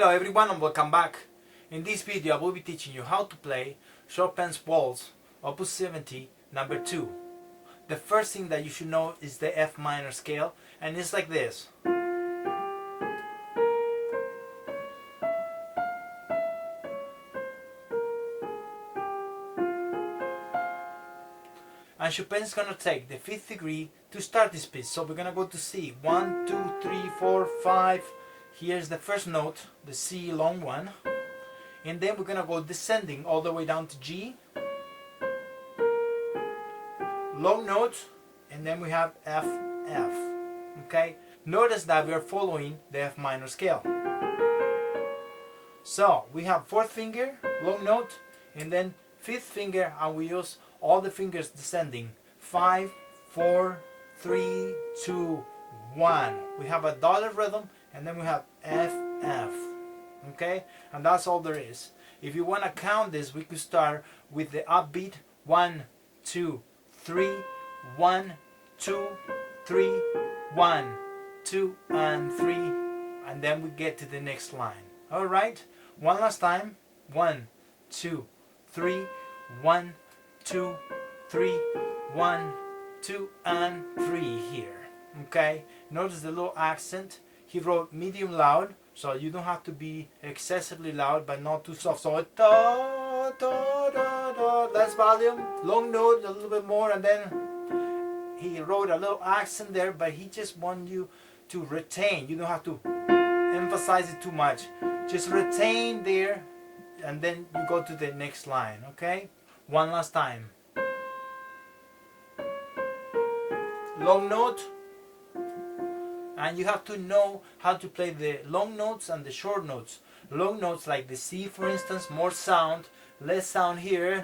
Hello everyone and welcome back. In this video I will be teaching you how to play Chopin's Waltz, Opus 70, number 2. The first thing that you should know is the F minor scale, and it's like this. And Chopin's gonna take the 5th degree to start this piece. So we're gonna go to C. 1, 2, 3, 4, 5. Here's the first note, the C long one. And then we're gonna go descending all the way down to G. Long note, and then we have F, F. Okay? Notice that we are following the F minor scale. So we have 4th finger, long note, and then 5th finger, and we use all the fingers descending. 5, 4, 3, 2, 1. We have a dotted rhythm, and then we have F, F. Okay? And that's all there is. If you want to count this, we could start with the upbeat 1, 2, 3, 1, 2, 3, 1, 2, and 3, and then we get to the next line. Alright? One last time. 1, 2, 3, 1, 2, 3, 1, 2, and 3 here. Okay? Notice the little accent. He wrote medium loud, so you don't have to be excessively loud but not too soft. So da, da, da, da, less volume, long note a little bit more, and then he wrote a little accent there, but he just wants you to retain. You don't have to emphasize it too much. Just retain there, and then you go to the next line. Okay? One last time. Long note. And you have to know how to play the long notes and the short notes. Long notes like the C, for instance, more sound, less sound here,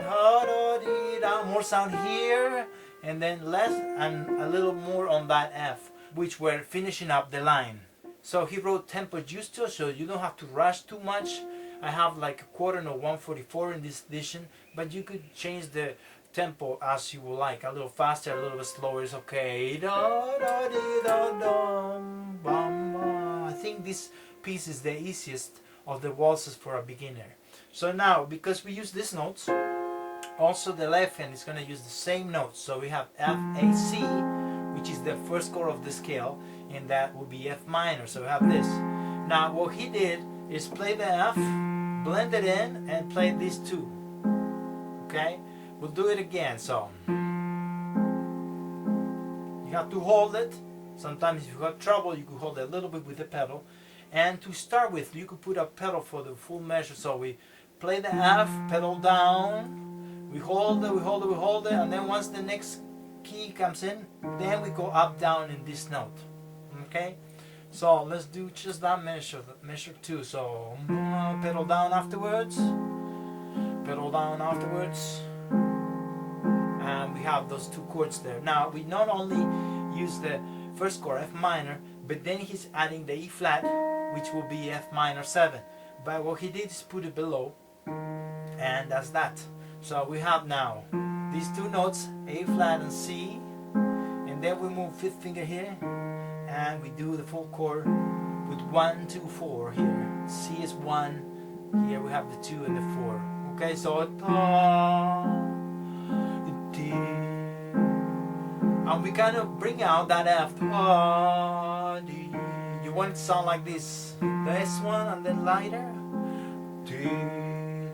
more sound here, and then less and a little more on that F, which we're finishing up the line. So he wrote tempo giusto, so you don't have to rush too much. I have like a quarter note 144 in this edition, but you could change the tempo as you would like, a little faster, a little bit slower is okay. I think this piece is the easiest of the waltzes for a beginner. So now, because we use these notes, also the left hand is going to use the same notes. So we have F, A, C, which is the first chord of the scale, and that will be F minor. So we have this. Now what he did is play the F, blend it in, and play these two. Okay? We'll do it again. So you have to hold it. Sometimes if you have trouble, you could hold it a little bit with the pedal. And to start with, you could put a pedal for the full measure. So we play the F, pedal down, we hold it, we hold it, we hold it, and then once the next key comes in, then we go up, down in this note. Okay? So let's do just that measure 2. So pedal down afterwards, pedal down afterwards. And we have those two chords there. Now we not only use the first chord F minor, but then he's adding the E flat, which will be F minor 7. But what he did is put it below, and that's that. So we have now these two notes, A flat and C, and then we move 5th finger here, and we do the full chord with 1, 2, 4 here. C is 1, here we have the 2 and the 4. Okay, so and we kind of bring out that F. You want it to sound like this. This one, and then lighter.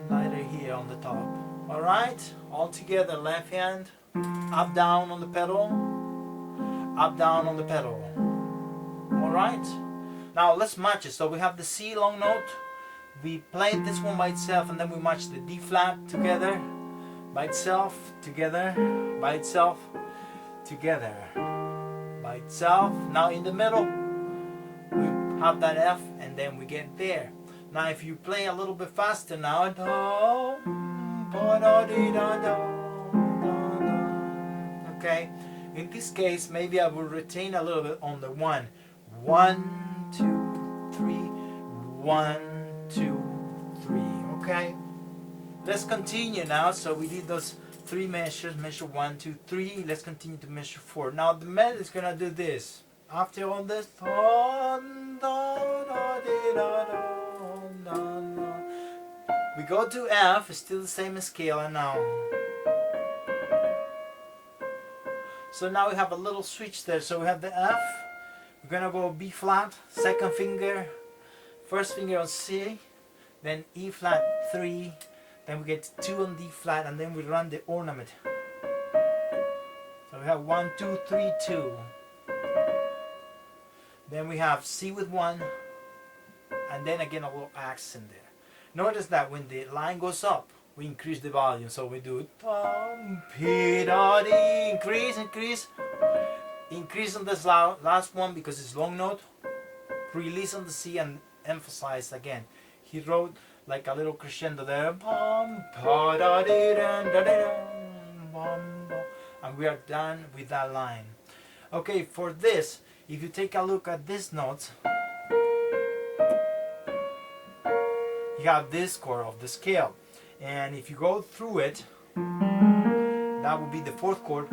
Lighter here on the top. Alright? All together, left hand. Up, down on the pedal. Up, down on the pedal. Alright? Now let's match it. So we have the C long note. We play this one by itself, and then we match the D flat together. By itself, together, by itself, together, by itself. Now in the middle, we have that F, and then we get there. Now if you play a little bit faster now, okay, in this case, maybe I will retain a little bit on the 1. 1, 2, 3, 1, 2, 3, okay? Let's continue now. So we did those 3 measures, measure 1, 2, 3. Let's continue to measure 4. Now the melody is gonna do this. After all this, We go to F, it's still the same scale, and now. So now we have a little switch there. So we have the F, we're gonna go B flat, second finger, first finger on C, then E flat 3, then we get 2 on D flat, and then we run the ornament. So we have 1, 2, 3, 2. Then we have C with 1, and then again a little accent there. Notice that when the line goes up, we increase the volume. So we do increase, increase, increase on this last one because it's long note, release on the C and emphasize again. He wrote like a little crescendo there, and we are done with that line. Okay, for this, if you take a look at these notes, you have this chord of the scale, and if you go through it, that would be the 4th chord,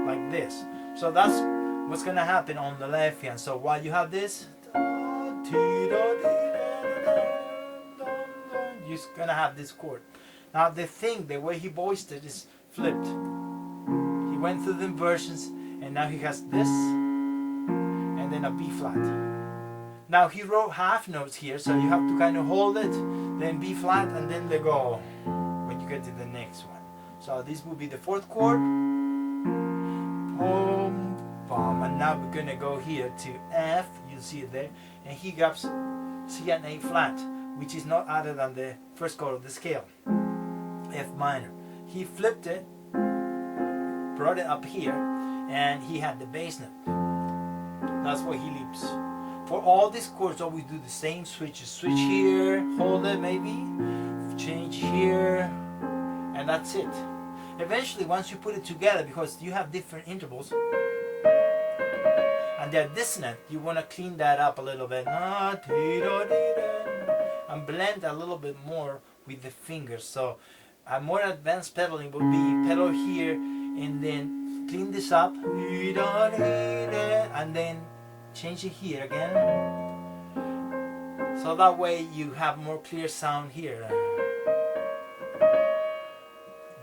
like this. So that's what's gonna happen on the left hand. So while you have this, you're gonna have this chord. Now the way he voiced it is flipped. He went through the inversions, and now he has this, and then a B flat. Now he wrote half notes here, so you have to kind of hold it, then B flat, and then let go when you get to the next one. So this will be the 4th chord. And now we're gonna go here to F, you'll see it there, and he grabs C and A flat, which is not other than the 1st chord of the scale, F minor. He flipped it, brought it up here, and he had the bass note. That's why he leaps. For all these chords, always do the same switches. Switch here, hold it maybe, change here, and that's it. Eventually, once you put it together, because you have different intervals, and they're dissonant, you want to clean that up a little bit. And blend a little bit more with the fingers. So a more advanced pedaling would be pedal here, and then clean this up, and then change it here again, so that way you have more clear sound here.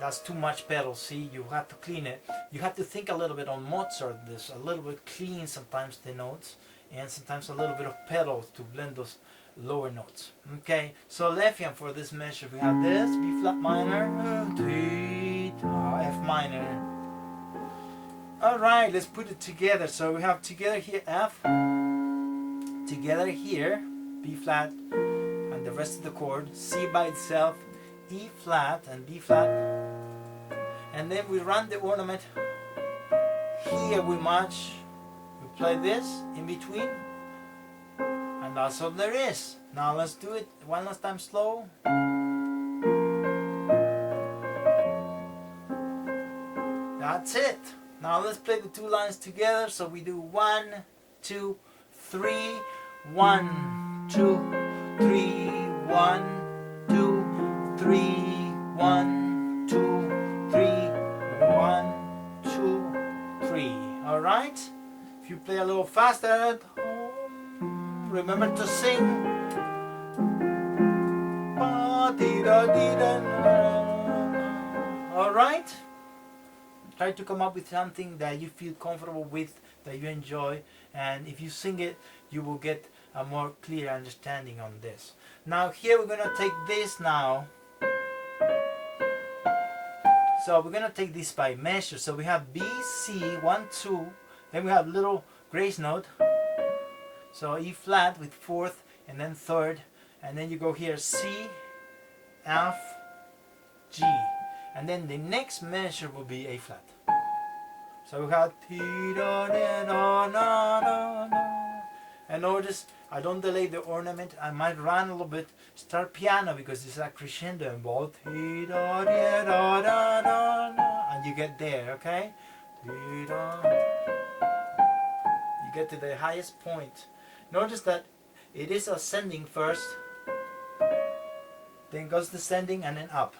That's too much pedal, see, you have to clean it. You have to think a little bit on Mozart, this a little bit clean sometimes the notes, and sometimes a little bit of pedal to blend those lower notes. Okay, so left hand for this measure, we have this, B flat minor, F minor. Alright, let's put it together. So we have together here F, together here B flat, and the rest of the chord, C by itself, E flat and B flat, and then we run the ornament. Here we match, we play this in between, and that's all there is. Now let's do it one last time slow. That's it. Now let's play the 2 lines together. So we do 1, 2, 3, 1, 2, 3, 1, 2, 3, 1, 2, 3, 1, 2, 3. All right. If you play a little faster at home, remember to sing. All right. Try to come up with something that you feel comfortable with, that you enjoy, and if you sing it, you will get a more clear understanding on this. Now here we're gonna take this now. So we're gonna take this by measure. So we have B, C, 1, 2, then we have little grace note. So E flat with 4th, and then 3rd, and then you go here C, F, G. And then the next measure will be A flat. So we have and notice I don't delay the ornament. I might run a little bit, start piano because it's a crescendo in both, and you get there, okay? You get to the highest point. Notice that it is ascending first, then goes descending, and then up.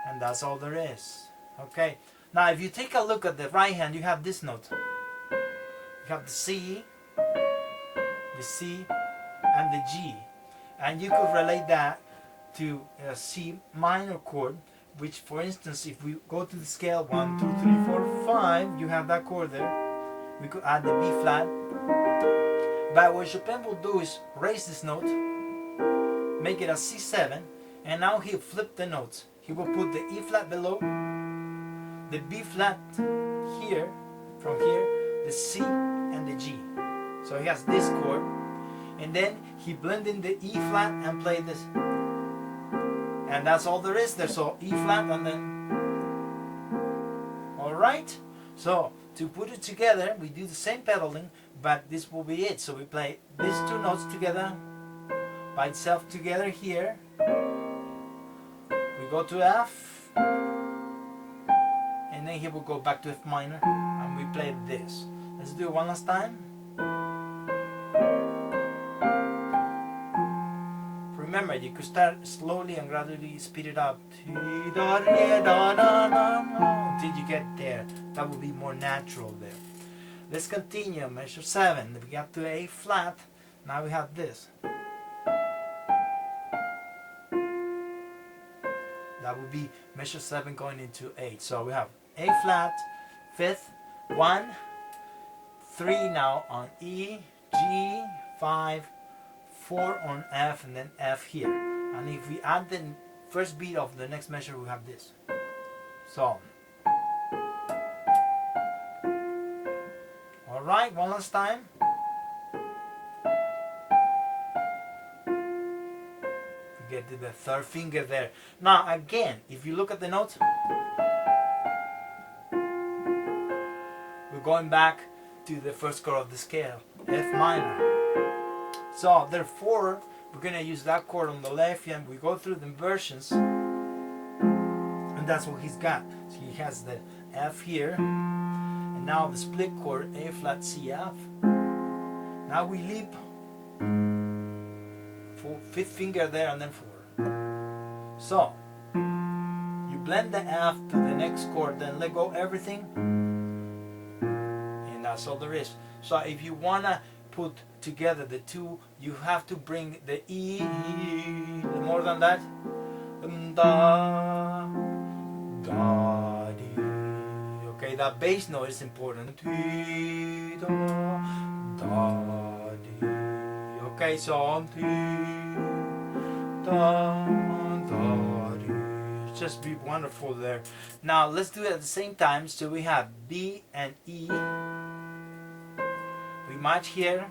And that's all there is. Okay. Now if you take a look at the right hand, you have this note. You have the C, and the G. And you could relate that to a C minor chord, which, for instance, if we go to the scale 1, 2, 3, 4, 5, you have that chord there. We could add the B flat. But what Chopin will do is raise this note, make it a C7, and now he'll flip the notes. He will put the E flat below, the B flat here, from here, the C and the G. So he has this chord, and then he blend in the E flat and play this. And that's all there is there. So E flat and then, alright? So to put it together, we do the same pedaling, but this will be it. So we play these two notes together, by itself together here. We go to F, and then he will go back to F minor, and we play this. Let's do it one last time. Remember, you could start slowly and gradually speed it up until you get there. That will be more natural there. Let's continue. Measure 7. We got to A flat. Now we have this. That would be measure 7 going into 8. So we have A flat, 5th, 1, 3 now on E, G, 5, 4 on F, and then F here. And if we add the first beat of the next measure, we have this. So, alright, one last time. We get to the third finger there. Now again, if you look at the notes, we're going back to the first chord of the scale, F minor. So therefore, we're going to use that chord on the left, and we go through the inversions, and that's what he's got. So he has the F here, and now the split chord, A flat C F. Now we leap 5th finger there and then 4. So you blend the F to the next chord, then let go everything, and that's all there is. So if you wanna put together the two, you have to bring the E, more than that, da, da, di. Okay, that bass note is important. Di, da, da, di. Okay, so da, da, di. Just be wonderful there. Now let's do it at the same time. So we have B and E. We match here,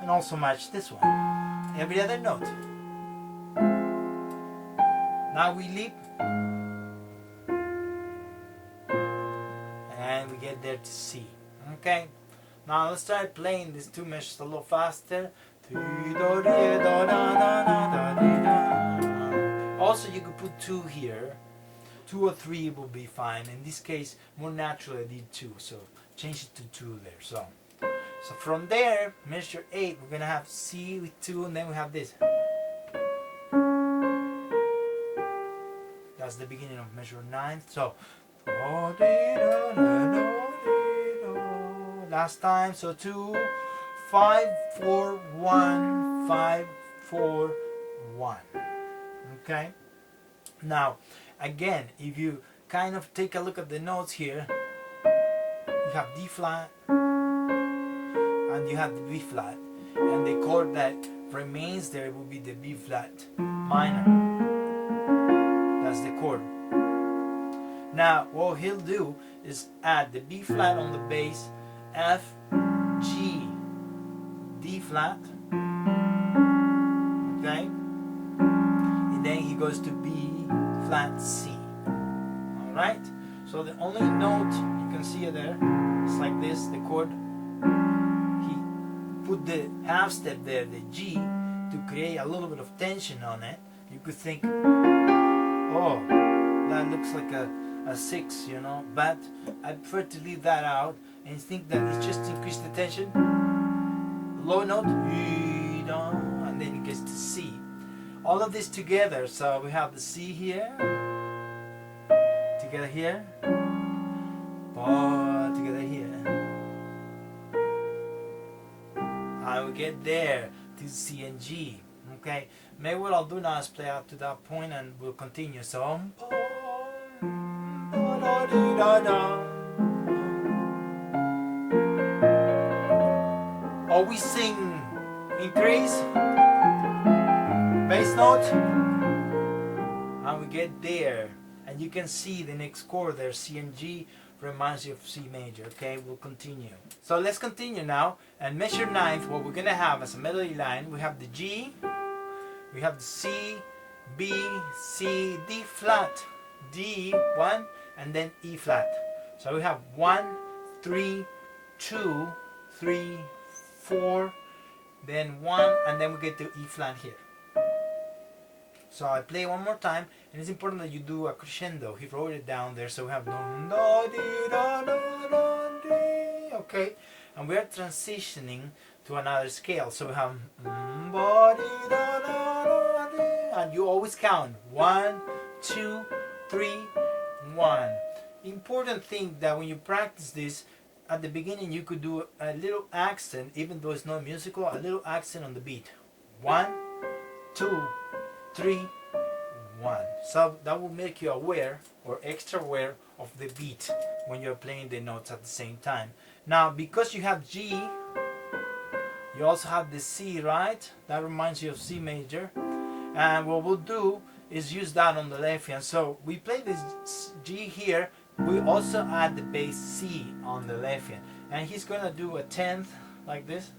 and also match this one. Every other note. Now we leap, and we get there to C. Okay. Now let's start playing these two measures a little faster. Also, you could put 2 here. 2 or 3 will be fine. In this case, more naturally, I did 2, so change it to 2 there. So from there, measure 8, we're gonna have C with 2, and then we have this. That's the beginning of measure 9. So last time, so 2, 5, 4, 1, 5, 4, 1. Okay. Now, again, if you kind of take a look at the notes here, you have D flat and you have the B flat, and the chord that remains there will be the B flat minor. That's the chord. Now what he'll do is add the B flat on the bass, F, G, D flat, okay, and then he goes to B flat C. Alright, so the only note you can see it there, it's like this, the chord. He put the half step there, the G, to create a little bit of tension on it. You could think, oh, that looks like a 6, you know, but I prefer to leave that out and think that it's just to increase the tension. Low note, and then it gets to C. All of this together, so we have the C here, together here, together here, get there to C and G. Okay, maybe what I'll do now is play up to that point and we'll continue. So always sing increase bass note, and we get there, and you can see the next chord there, C and G, reminds you of C major. Okay, we'll continue. So let's continue now and measure ninth. What we're gonna have as a melody line, we have the G, we have the C, B, C, D flat, D, 1, and then E flat. So we have 1, 3, 2, 3, 4, then 1, and then we get to E flat here. So I play one more time, and it's important that you do a crescendo. He wrote it down there, so we have do, di, da, da, di. Okay, and we are transitioning to another scale. So we have ba, di, da, da, di. And you always count 1, 2, 3, 1. Important thing that when you practice this, at the beginning you could do a little accent, even though it's not musical, a little accent on the beat. 1, 2, 3, 1. So that will make you aware or extra aware of the beat when you're playing the notes at the same time. Now, because you have G, you also have the C, right? That reminds you of C major. And what we'll do is use that on the left hand. So we play this G here. We also add the bass C on the left hand. And he's gonna do a 10th like this.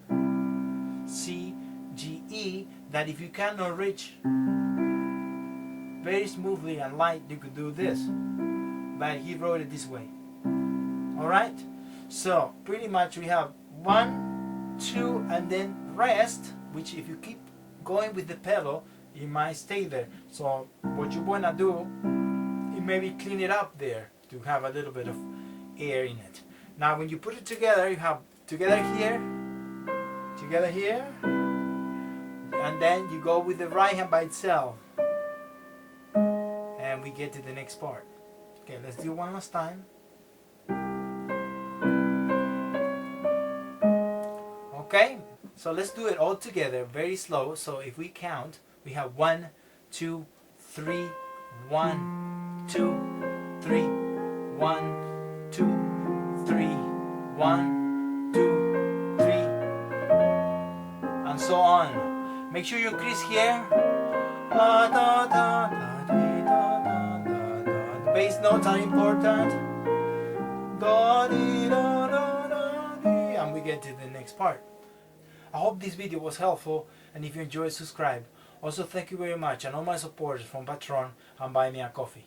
C, G, E, that if you cannot reach very smoothly and light, you could do this. But he wrote it this way. Alright? So pretty much we have 1, 2, and then rest, which if you keep going with the pedal, it might stay there. So what you wanna do is maybe clean it up there to have a little bit of air in it. Now when you put it together, you have together here, and then you go with the right hand by itself, and we get to the next part. Okay, let's do one last time. Okay, so let's do it all together very slow. So if we count, we have 1, 2, 3, 1, 2, 3, 1, 2, 3, 1, 2, 3, and so on. Make sure you increase here. The bass notes are important. And we get to the next part. I hope this video was helpful, and if you enjoyed, subscribe. Also, thank you very much and all my supporters from Patreon and Buy Me a Coffee.